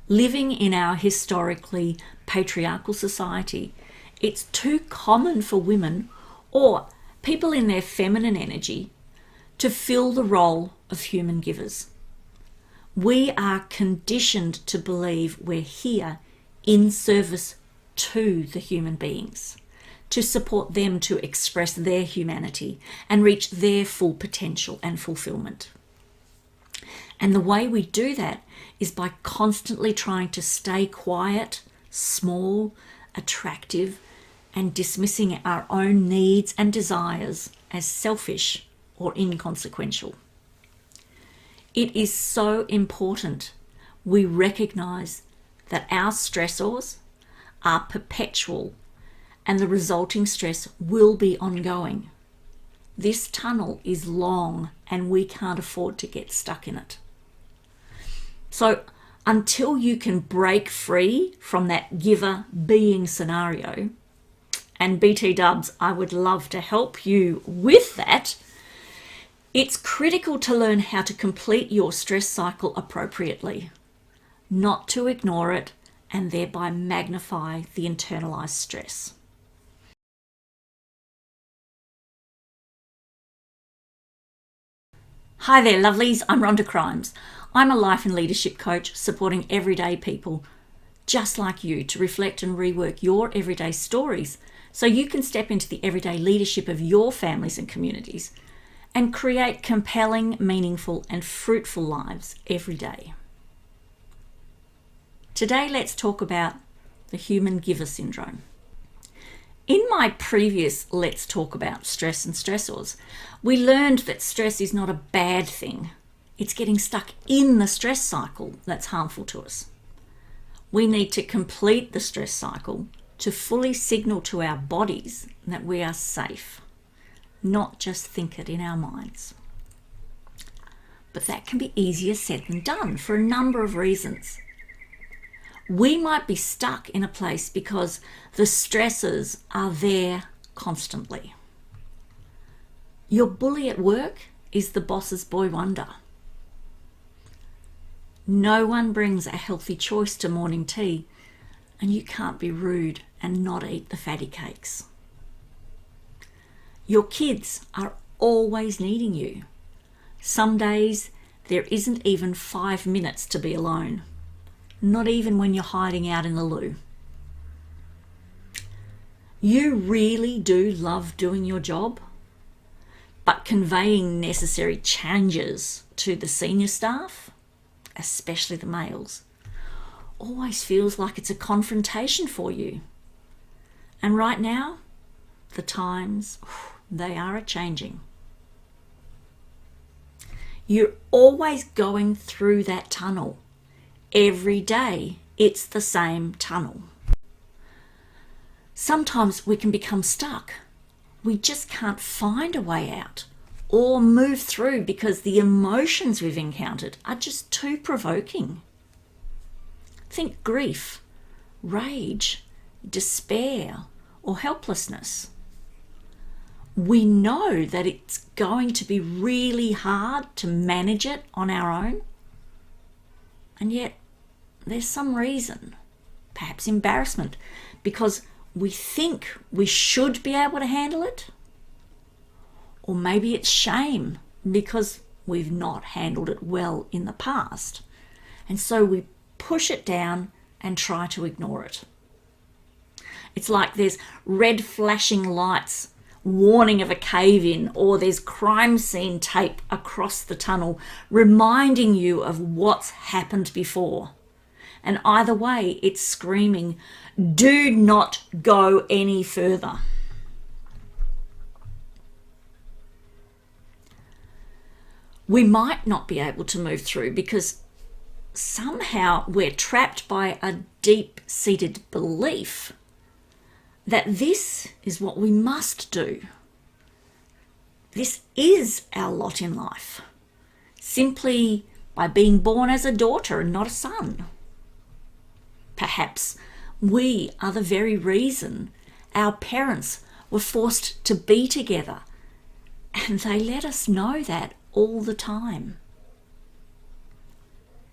Living in our historically patriarchal society, it's too common for women or people in their feminine energy to fill the role of human givers. We are conditioned to believe we're here in service to the human beings, to support them to express their humanity and reach their full potential and fulfillment. And the way we do that is by constantly trying to stay quiet, small, attractive, and dismissing our own needs and desires as selfish or inconsequential. It is so important we recognize that our stressors are perpetual and the resulting stress will be ongoing. This tunnel is long and we can't afford to get stuck in it. So until you can break free from that giver being scenario, and BT Dubs, I would love to help you with that, it's critical to learn how to complete your stress cycle appropriately, not to ignore it and thereby magnify the internalized stress. Hi there, lovelies. I'm Rhonda Crimes. I'm a life and leadership coach supporting everyday people just like you to reflect and rework your everyday stories so you can step into the everyday leadership of your families and communities and create compelling, meaningful, and fruitful lives every day. Today, let's talk about the human giver syndrome. In my previous Let's Talk About Stress and Stressors, we learned that stress is not a bad thing. It's getting stuck in the stress cycle that's harmful to us. We need to complete the stress cycle to fully signal to our bodies that we are safe, not just think it in our minds. But that can be easier said than done for a number of reasons. We might be stuck in a place because the stresses are there constantly. Your bully at work is the boss's boy wonder. No one brings a healthy choice to morning tea, and you can't be rude and not eat the fatty cakes. Your kids are always needing you. Some days there isn't even 5 minutes to be alone, not even when you're hiding out in the loo. You really do love doing your job, but conveying necessary changes to the senior staff, especially the males, always feels like it's a confrontation for you. And right now, the times, they are a-changing. You're always going through that tunnel. Every day, it's the same tunnel. Sometimes we can become stuck. We just can't find a way out or move through because the emotions we've encountered are just too provoking. Think grief, rage, despair, or helplessness. We know that it's going to be really hard to manage it on our own, and yet there's some reason, perhaps embarrassment, because we think we should be able to handle it. Or maybe it's shame because we've not handled it well in the past. And so we push it down and try to ignore it. It's like there's red flashing lights warning of a cave-in, or there's crime scene tape across the tunnel reminding you of what's happened before. And either way, it's screaming, do not go any further. We might not be able to move through because somehow we're trapped by a deep-seated belief that this is what we must do. This is our lot in life, simply by being born as a daughter and not a son. Perhaps we are the very reason our parents were forced to be together, and they let us know that all the time.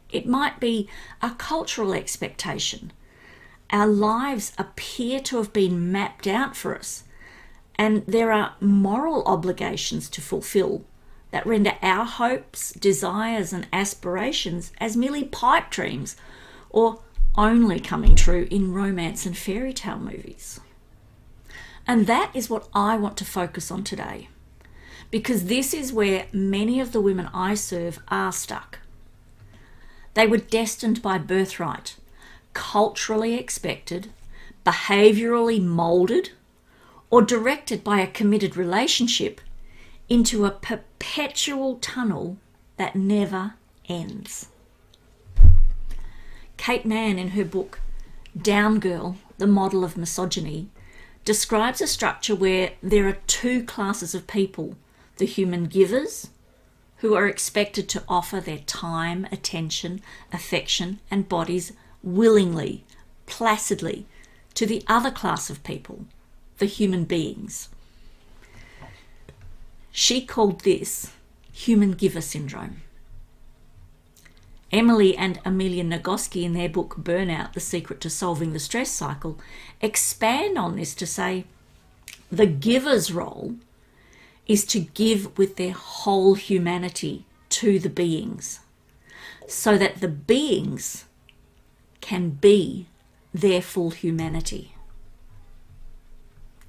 It might be a cultural expectation. Our lives appear to have been mapped out for us, and there are moral obligations to fulfill that render our hopes, desires, and aspirations as merely pipe dreams or only coming true in romance and fairy tale movies. And that is what I want to focus on today, because this is where many of the women I serve are stuck. They were destined by birthright, culturally expected, behaviourally moulded, or directed by a committed relationship into a perpetual tunnel that never ends. Kate Manne, in her book Down Girl, The Model of Misogyny, describes a structure where there are two classes of people: the human givers, who are expected to offer their time, attention, affection, and bodies willingly, placidly, to the other class of people, the human beings. She called this human giver syndrome. Emily and Amelia Nagoski, in their book Burnout, The Secret to Solving the Stress Cycle, expand on this to say the giver's role is to give with their whole humanity to the beings, so that the beings can be their full humanity.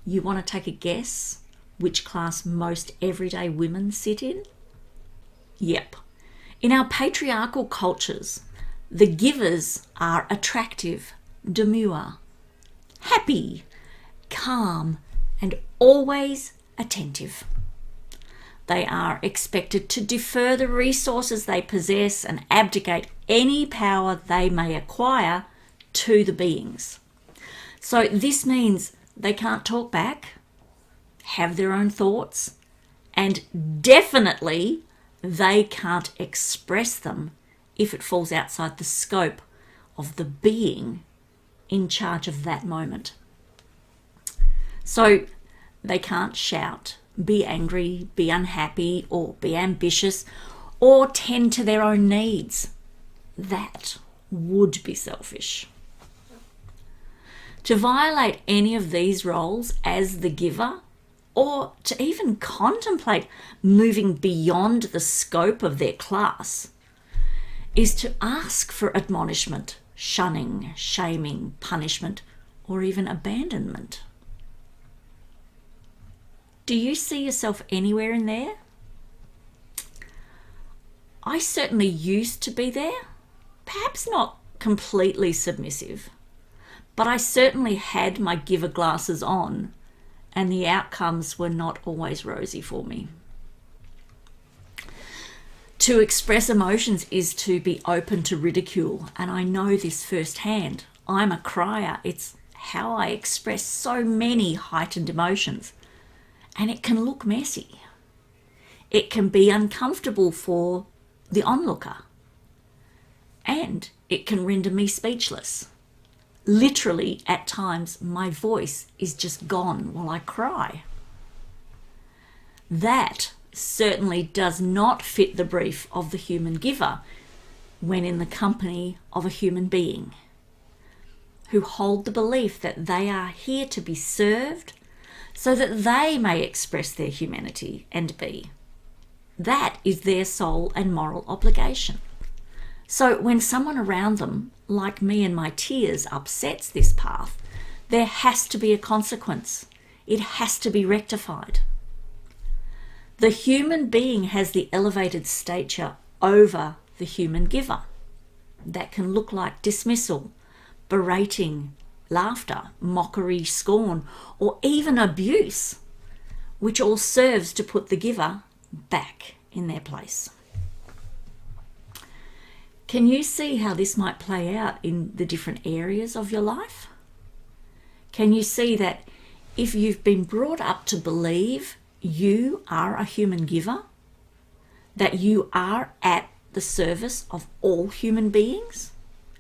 You want to take a guess which class most everyday women sit in? Yep. In our patriarchal cultures, the givers are attractive, demure, happy, calm, and always attentive. They are expected to defer the resources they possess and abdicate any power they may acquire to the beings. So this means they can't talk back, have their own thoughts, and definitely they can't express them if it falls outside the scope of the being in charge of that moment. So they can't shout, be angry, be unhappy, or be ambitious, or tend to their own needs. That would be selfish. To violate any of these roles as the giver, or to even contemplate moving beyond the scope of their class, is to ask for admonishment, shunning, shaming, punishment, or even abandonment. Do you see yourself anywhere in there? I certainly used to be there, perhaps not completely submissive, but I certainly had my giver glasses on, and the outcomes were not always rosy for me. To express emotions is to be open to ridicule, and I know this firsthand. I'm a crier. It's how I express so many heightened emotions, and it can look messy. It can be uncomfortable for the onlooker, and it can render me speechless. Literally, at times, my voice is just gone while I cry. That certainly does not fit the brief of the human giver when in the company of a human being, who hold the belief that they are here to be served so that they may express their humanity and be. That is their sole and moral obligation. So when someone around them, like me and my tears, upsets this path, there has to be a consequence. It has to be rectified. The human being has the elevated stature over the human giver. That can look like dismissal, berating, laughter, mockery, scorn, or even abuse, which all serves to put the giver back in their place. Can you see how this might play out in the different areas of your life? Can you see that if you've been brought up to believe you are a human giver, that you are at the service of all human beings?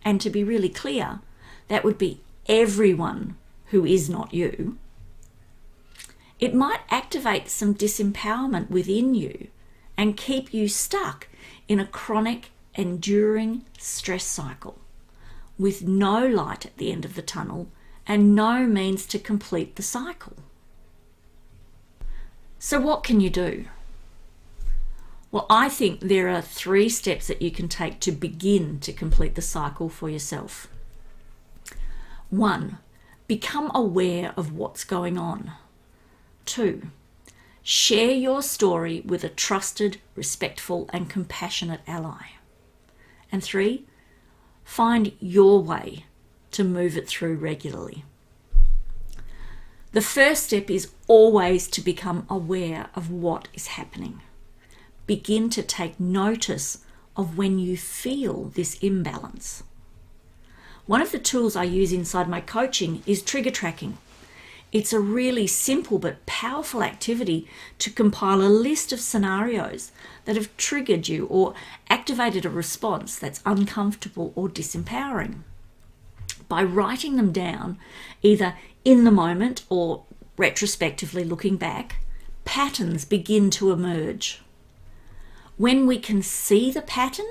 And to be really clear, that would be everyone who is not you. It might activate some disempowerment within you and keep you stuck in a chronic enduring stress cycle with no light at the end of the tunnel and no means to complete the cycle. So what can you do? Well, I think there are 3 steps that you can take to begin to complete the cycle for yourself. 1, become aware of what's going on. 2, share your story with a trusted, respectful, and compassionate ally. And 3, find your way to move it through regularly. The first step is always to become aware of what is happening. Begin to take notice of when you feel this imbalance. One of the tools I use inside my coaching is trigger tracking. It's a really simple but powerful activity to compile a list of scenarios that have triggered you or activated a response that's uncomfortable or disempowering. By writing them down, either in the moment or retrospectively looking back, patterns begin to emerge. When we can see the pattern,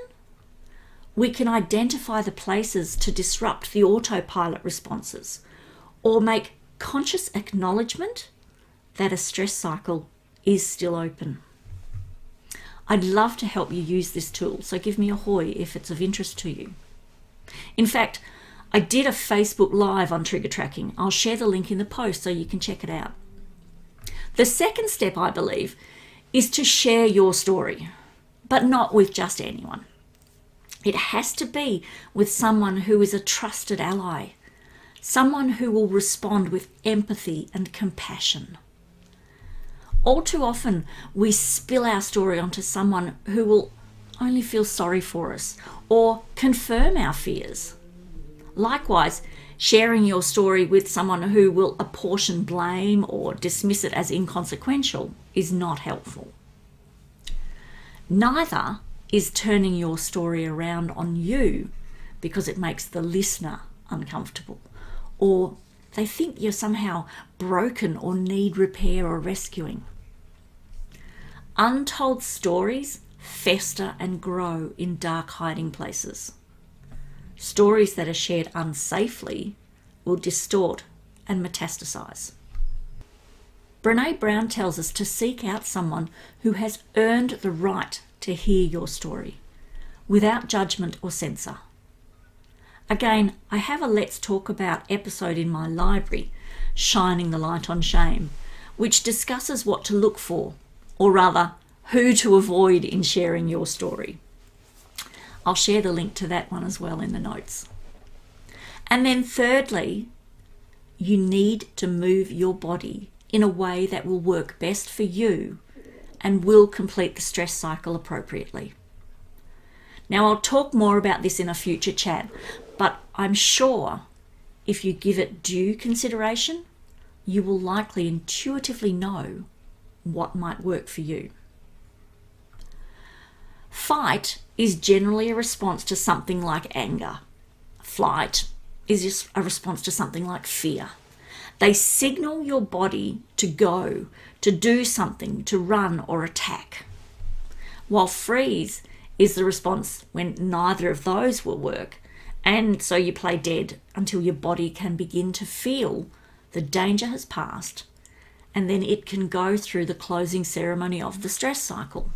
we can identify the places to disrupt the autopilot responses or make conscious acknowledgement that a stress cycle is still open. I'd love to help you use this tool, so give me a hoy if it's of interest to you. In fact, I did a Facebook Live on trigger tracking. I'll share the link in the post so you can check it out. The second step, I believe, is to share your story, but not with just anyone. It has to be with someone who is a trusted ally, someone who will respond with empathy and compassion. All too often, we spill our story onto someone who will only feel sorry for us or confirm our fears. Likewise, sharing your story with someone who will apportion blame or dismiss it as inconsequential is not helpful. Neither is turning your story around on you because it makes the listener uncomfortable, or they think you're somehow broken or need repair or rescuing. Untold stories fester and grow in dark hiding places. Stories that are shared unsafely will distort and metastasize. Brené Brown tells us to seek out someone who has earned the right to hear your story, without judgment or censor. Again, I have a Let's Talk About episode in my library, Shining the Light on Shame, which discusses what to look for, or rather, who to avoid in sharing your story. I'll share the link to that one as well in the notes. And then thirdly, you need to move your body in a way that will work best for you and will complete the stress cycle appropriately. Now, I'll talk more about this in a future chat, but I'm sure if you give it due consideration, you will likely intuitively know what might work for you. Fight is generally a response to something like anger. Flight is just a response to something like fear. They signal your body to go, to do something, to run or attack. While freeze is the response when neither of those will work, and so you play dead until your body can begin to feel the danger has passed, and then it can go through the closing ceremony of the stress cycle.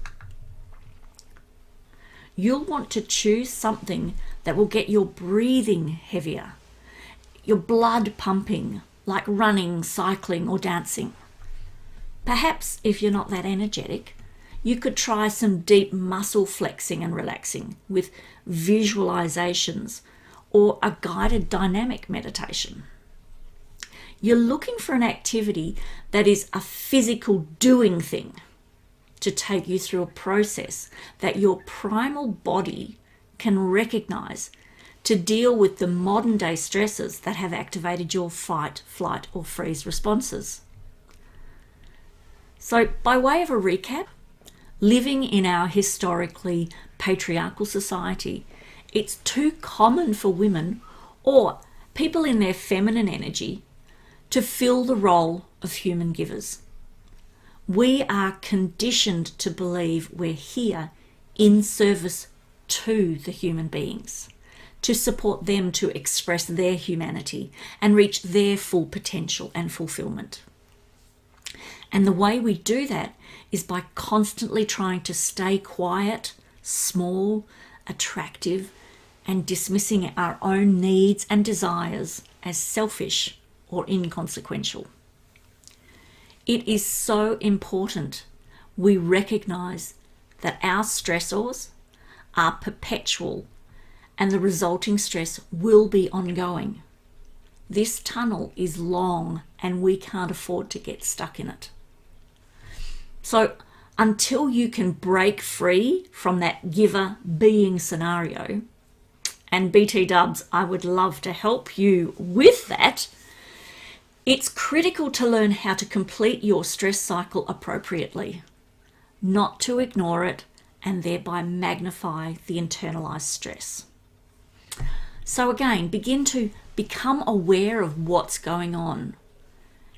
You'll want to choose something that will get your breathing heavier, your blood pumping, like running, cycling, or dancing. Perhaps if you're not that energetic, you could try some deep muscle flexing and relaxing with visualizations or a guided dynamic meditation. You're looking for an activity that is a physical doing thing to take you through a process that your primal body can recognize to deal with the modern day stresses that have activated your fight, flight, or freeze responses. So, by way of a recap, living in our historically patriarchal society, it's too common for women or people in their feminine energy to fill the role of human givers. We are conditioned to believe we're here in service to the human beings, to support them to express their humanity and reach their full potential and fulfillment. And the way we do that is by constantly trying to stay quiet, small, attractive, and dismissing our own needs and desires as selfish or inconsequential. It is so important we recognize that our stressors are perpetual and the resulting stress will be ongoing. This tunnel is long and we can't afford to get stuck in it. So until you can break free from that giver being scenario, and BT Dubs, I would love to help you with that, it's critical to learn how to complete your stress cycle appropriately, not to ignore it and thereby magnify the internalized stress. So again, begin to become aware of what's going on.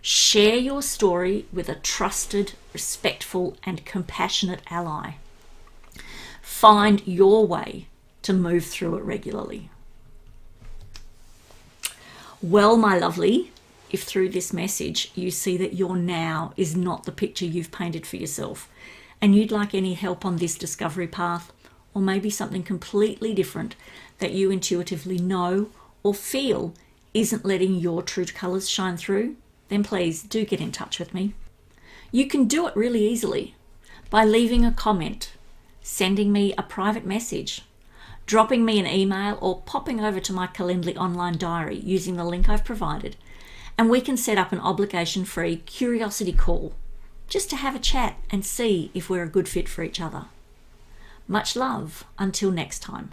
Share your story with a trusted, respectful, and compassionate ally. Find your way to move through it regularly. Well, my lovely, if through this message you see that your now is not the picture you've painted for yourself, and you'd like any help on this discovery path, or maybe something completely different that you intuitively know or feel isn't letting your true colours shine through, then please do get in touch with me. You can do it really easily by leaving a comment, sending me a private message, dropping me an email, or popping over to my Calendly online diary using the link I've provided, and we can set up an obligation-free curiosity call just to have a chat and see if we're a good fit for each other. Much love until next time.